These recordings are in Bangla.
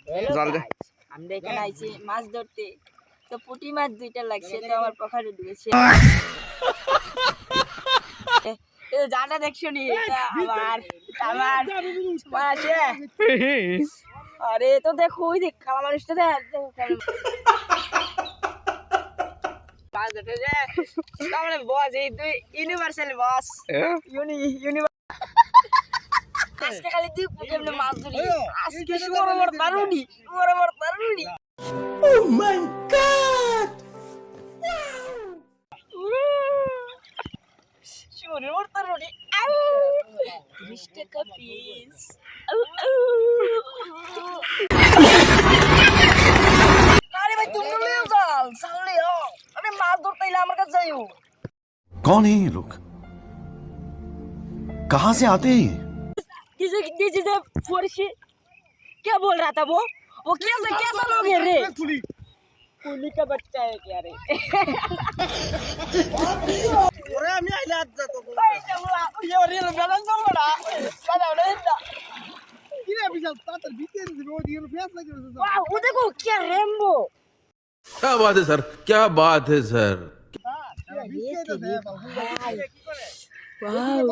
Hello জল দে। guys, আমরা এখানে আইছি মাছ ধরতে। তো পুঁটি মাছ দুইটা লাগছে তো আমার পকেটে ঢুকেছে। এই জানা দেখছো নি এটা আমার মাছে। আরে তো দেখো ওই দেখ কালা মানুষটা দেখ মাছ ধরতে যে তাহলে বস এই তুই ইউনিভার্সাল বস আজকে খালি তুই কেমনে মাছ ধরি আজকে বড় দারুনি Oh my god! শুনে বড় দারুনি 20 টাকা পিস আরে ভাই তুমি নিয়ে যাও সামনে আও আমি মাছ ধরতে এলে আমার কাছে যাইও कौन है ये लोग कहां से आते हैं ये? दिस इज अ फॉरेस्ट क्या बोल रहा था वो कैसा लोग है रे कुली का बच्चा है क्या रे ওরে আমি আইলে আজ যাতো भाई चला ये रे बैलेंस हो बड़ा चला रे কি রে বিশাল তার ভিতরে দিবে ওই দিকে ফেস লাগে वाह वो देखो क्या रेम्बो क्या बात है सर क्या बात है सर वाओ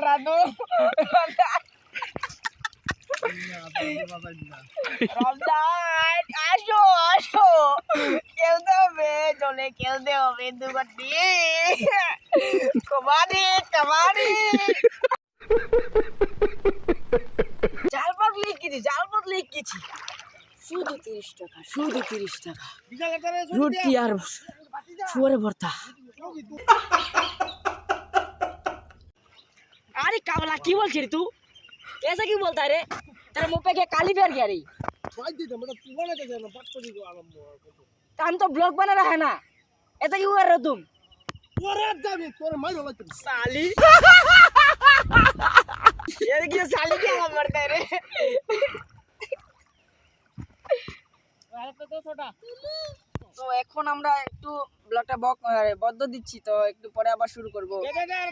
रानो রমজান আসো খেলতে হবে চলে খেলতে হবে দুগটি কবাডি জাল পাত লিখেছি শুধু 30 টাকা রুটি আর শুয়ারে ভর্তা अरे कावला की बोल रही तू ऐसा क्यों बोलता है रे तेरे मुंह पे क्या काली पैर गया रही हम तो ब्लॉग बना रहा है ना ऐसा क्यों कर रहे हो तुम साली ये देखिए साली क्या काम करता है रे তো এখন আমরা একটু ব্লগটা বদ্ধ দিচ্ছি তো একটু পরে আবার শুরু করব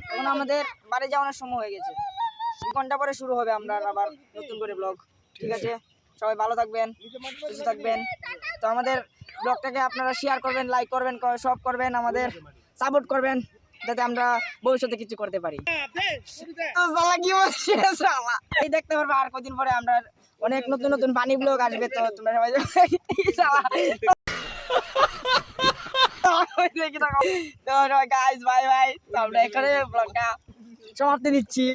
এখন আমাদের বাড়ি যাওয়ার সময় হয়ে গেছে 2 ঘন্টা পরে শুরু হবে আমরা আবার নতুন করে ব্লগ ঠিক আছে সবাই ভালো থাকবেন সুস্থ থাকবেন তো আমাদের ব্লগটাকে আপনারা শেয়ার করবেন লাইক করবেন সব করবেন আমাদের সাপোর্ট করবেন যাতে আমরা ভবিষ্যতে কিছু করতে পারি তো শালা কি বলছিস শালা এই দেখতে পারবে আর কদিন পরে আমরা অনেক নতুন ফানি ব্লগ আসবে তো তোমরা সবাই শালা তো গাইস বাই বাই আমরা এখানে ব্লগটা সমাপ্তি দিচ্ছি।